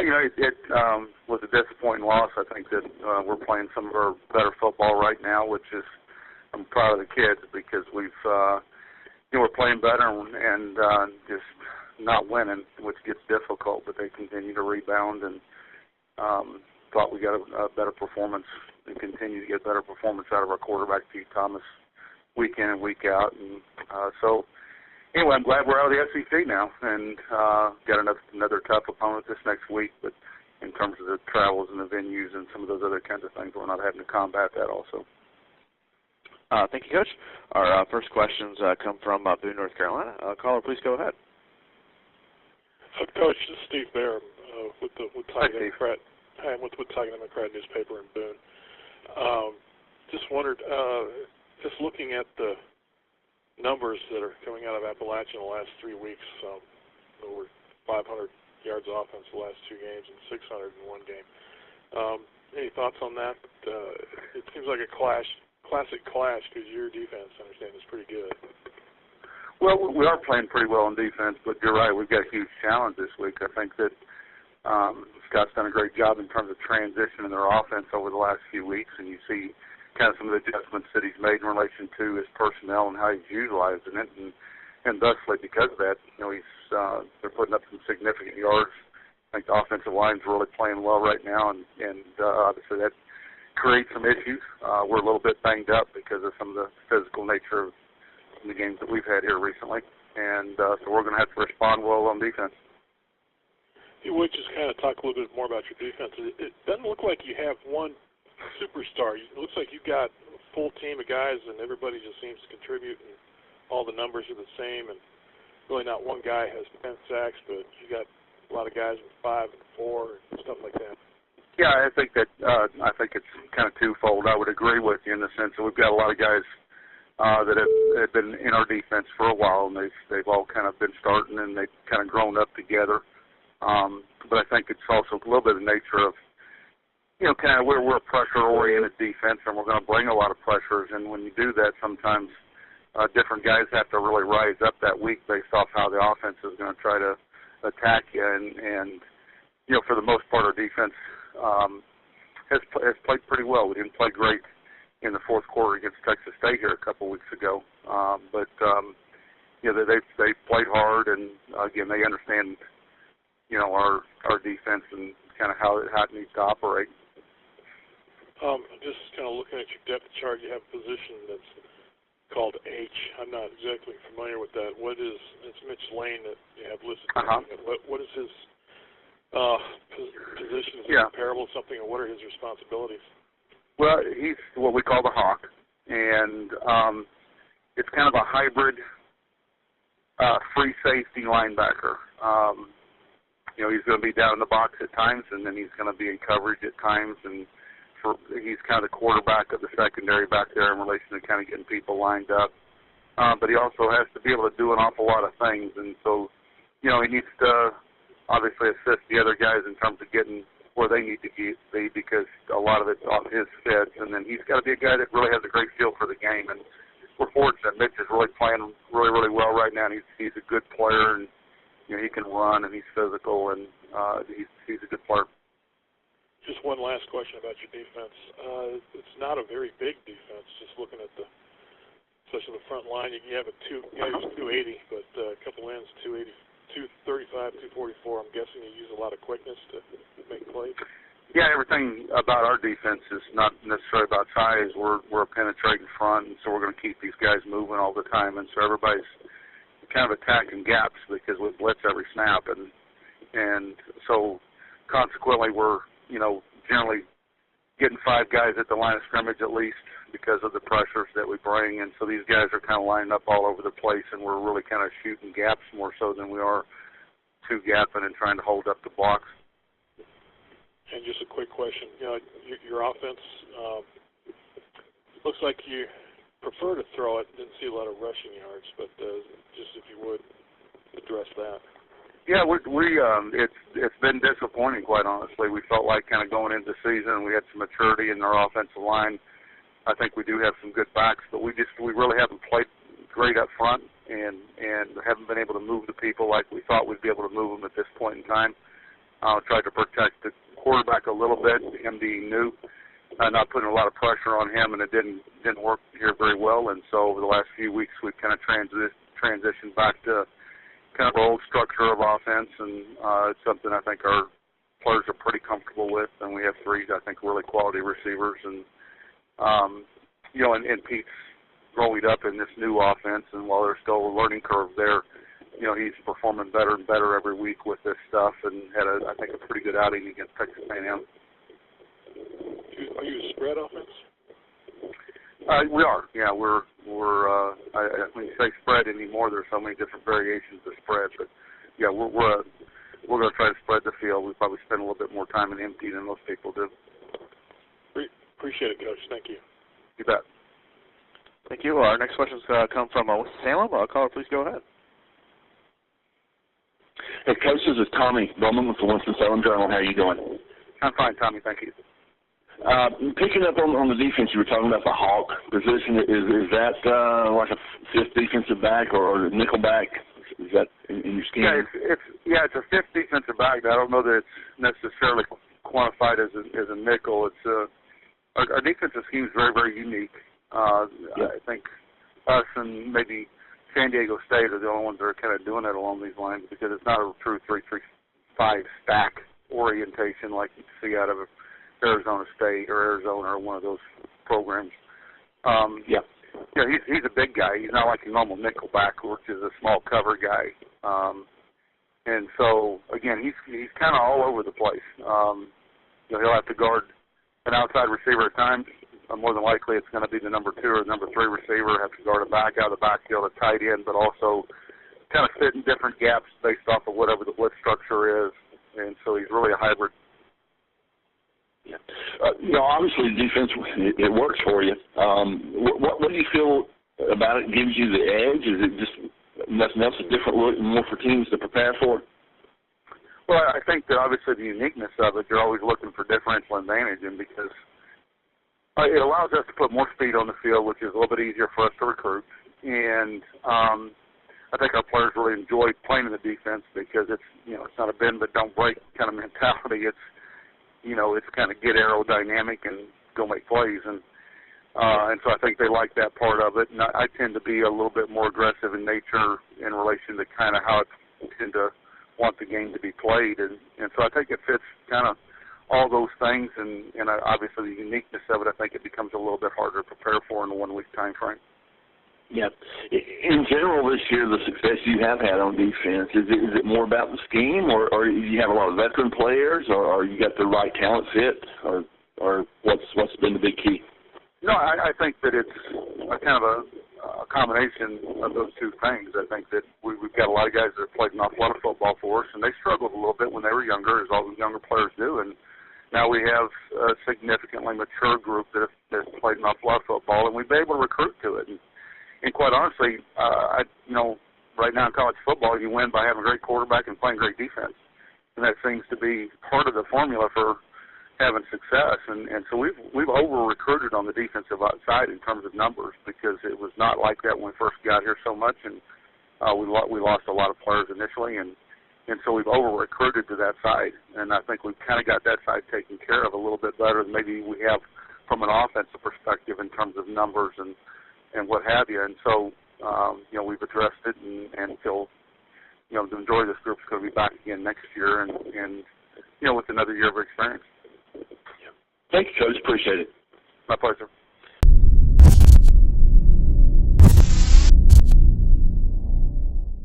Yeah, it was a disappointing loss. I think that we're playing some of our better football right now, which is I'm proud of the kids because we're playing better and just not winning, which gets difficult. But they continue to rebound and thought we got a better performance and continue to get better performance out of our quarterback, Pete Thomas, week in and week out. And so. Anyway, I'm glad we're out of the SEC now and got another tough opponent this next week. But in terms of the travels and the venues and some of those other kinds of things, we're not having to combat that also. Thank you, Coach. Our first questions come from Boone, North Carolina. Caller, please go ahead. Coach, this is Steve Bear with Tiger Democrat. Hi, I'm with Tiger Democrat newspaper in Boone. Just wondered, just looking at the numbers that are coming out of Appalachia in the last 3 weeks, over 500 yards of offense the last 2 games and 600 in one game. Any thoughts on that? It seems like a classic clash because your defense, I understand, is pretty good. Well, we are playing pretty well on defense, but you're right, we've got a huge challenge this week. I think that Scott's done a great job in terms of transition in their offense over the last few weeks, and you see kind of some of the adjustments that he's made in relation to his personnel and how he's utilizing it, and thusly because of that, they're putting up some significant yards. I think the offensive line's really playing well right now, and obviously that creates some issues. We're a little bit banged up because of some of the physical nature of the games that we've had here recently, and so we're going to have to respond well on defense. You would just kind of talk a little bit more about your defense. It doesn't look like you have one superstar. It looks like you've got a full team of guys, and everybody just seems to contribute, and all the numbers are the same, and really not one guy has 10 sacks, but you got a lot of guys with 5 and 4 and stuff like that. Yeah, I think it's kind of twofold. I would agree with you in the sense that we've got a lot of guys that have been in our defense for a while, and they've all kind of been starting, and they've kind of grown up together. But I think it's also a little bit of the nature of kind of we're a pressure-oriented defense, and we're going to bring a lot of pressures. And when you do that, sometimes different guys have to really rise up that week based off how the offense is going to try to attack you. And for the most part, our defense has played pretty well. We didn't play great in the fourth quarter against Texas State here a couple weeks ago, but they've played hard, and again, they understand our defense and kind of how it needs to operate. Just kind of looking at your depth chart, you have a position that's called H. I'm not exactly familiar with that. It's Mitch Lane that you have listed. What is his position? Is it comparable to something, or what are his responsibilities? Well, he's what we call the Hawk, and it's kind of a hybrid free safety linebacker. He's going to be down in the box at times, and then he's going to be in coverage at times, and he's kind of the quarterback of the secondary back there in relation to kind of getting people lined up. But he also has to be able to do an awful lot of things, and so, he needs to obviously assist the other guys in terms of getting where they need to be because a lot of it's off his fits, and then he's got to be a guy that really has a great feel for the game, and we're fortunate Mitch is really playing really, really well right now, and he's a good player, and he can run, and he's physical, and he's a good player. Just one last question about your defense. It's not a very big defense, just looking at especially the front line. You have a 280, but a couple ends, 280, 235, 244. I'm guessing you use a lot of quickness to make plays. Yeah, everything about our defense is not necessarily about size. We're a penetrating front, and so we're going to keep these guys moving all the time, and so everybody's kind of attacking gaps because we blitz every snap, and so consequently we're generally getting 5 guys at the line of scrimmage at least because of the pressures that we bring, and so these guys are kind of lining up all over the place, and we're really kind of shooting gaps more so than we are two-gapping and trying to hold up the blocks. And just a quick question. Your offense looks like you prefer to throw it. Didn't see a lot of rushing yards, but just if you would address that. Yeah, it's been disappointing, quite honestly. We felt like kind of going into the season, we had some maturity in our offensive line. I think we do have some good backs, but we really haven't played great up front and haven't been able to move the people like we thought we'd be able to move them at this point in time. tried to protect the quarterback a little bit, him being new, not putting a lot of pressure on him, and it didn't work here very well. And so over the last few weeks, we've kind of transitioned back to kind of our old structure of offense, and it's something I think our players are pretty comfortable with, and we have three, I think, really quality receivers. And, and Pete's growing up in this new offense, and while there's still a learning curve there, he's performing better and better every week with this stuff, and had, I think, a pretty good outing against Texas A&M. Are you a spread offense? We are, yeah. When you say spread anymore, there's so many different variations of spread, but yeah, we're going to try to spread the field. We probably spend a little bit more time in empty than most people do. Appreciate it, Coach. Thank you. You bet. Thank you. Our next questions come from Salem. Caller, please go ahead. Hey, Coach, this is Tommy Bowman with the Winston-Salem Journal. How are you doing? I'm fine, Tommy. Thank you. Picking up on the defense, you were talking about the Hawk position. Is that like a fifth defensive back or nickel back? Is that in your scheme? Yeah, it's a fifth defensive back. I don't know that it's necessarily quantified as a nickel. It's our defensive scheme is very, very unique. I think us and maybe San Diego State are the only ones that are kind of doing it along these lines, because it's not a true 3-3-5 stack orientation like you see out of Arizona State or Arizona or one of those programs. He's a big guy. He's not like a normal nickel back, which is a small cover guy. And so, again, he's kind of all over the place. He'll have to guard an outside receiver at times. More than likely it's going to be the number 2 or number 3 receiver, have to guard a back out of the backfield, a tight end, but also kind of fit in different gaps based off of whatever the blitz structure is. And so he's really a hybrid. Yeah. Obviously defense, it works for you. What do you feel about it gives you the edge? Is it just nothing else, a different look, more for teams to prepare for? Well, I think that obviously the uniqueness of it, you're always looking for differential advantage, and because it allows us to put more speed on the field, which is a little bit easier for us to recruit. And I think our players really enjoy playing in the defense because it's not a bend but don't break kind of mentality. It's kind of get aerodynamic and go make plays, and so I think they like that part of it. And I tend to be a little bit more aggressive in nature in relation to kind of how I tend to want the game to be played, and so I think it fits kind of all those things, and obviously the uniqueness of it. I think it becomes a little bit harder to prepare for in a 1-week time frame. Yeah. In general, this year, the success you have had on defense, is it more about the scheme, or you have a lot of veteran players, or you got the right talent fit, or what's been the big key? No, I think that it's a kind of a combination of those two things. I think that we've got a lot of guys that have played an awful lot of football for us, and they struggled a little bit when they were younger, as all the younger players do, and now we have a significantly mature group that have played an awful lot of football, and we've been able to recruit to it. And quite honestly, right now in college football, you win by having a great quarterback and playing great defense. And that seems to be part of the formula for having success. And so we've over-recruited on the defensive side in terms of numbers, because it was not like that when we first got here so much. And we lost a lot of players initially. And so we've over-recruited to that side. And I think we've kind of got that side taken care of a little bit better than maybe we have from an offensive perspective in terms of numbers and what have you. And so, we've addressed it and feel, the majority of this group is going to be back again next year and with another year of experience. Thank you, Coach. Appreciate it. My pleasure.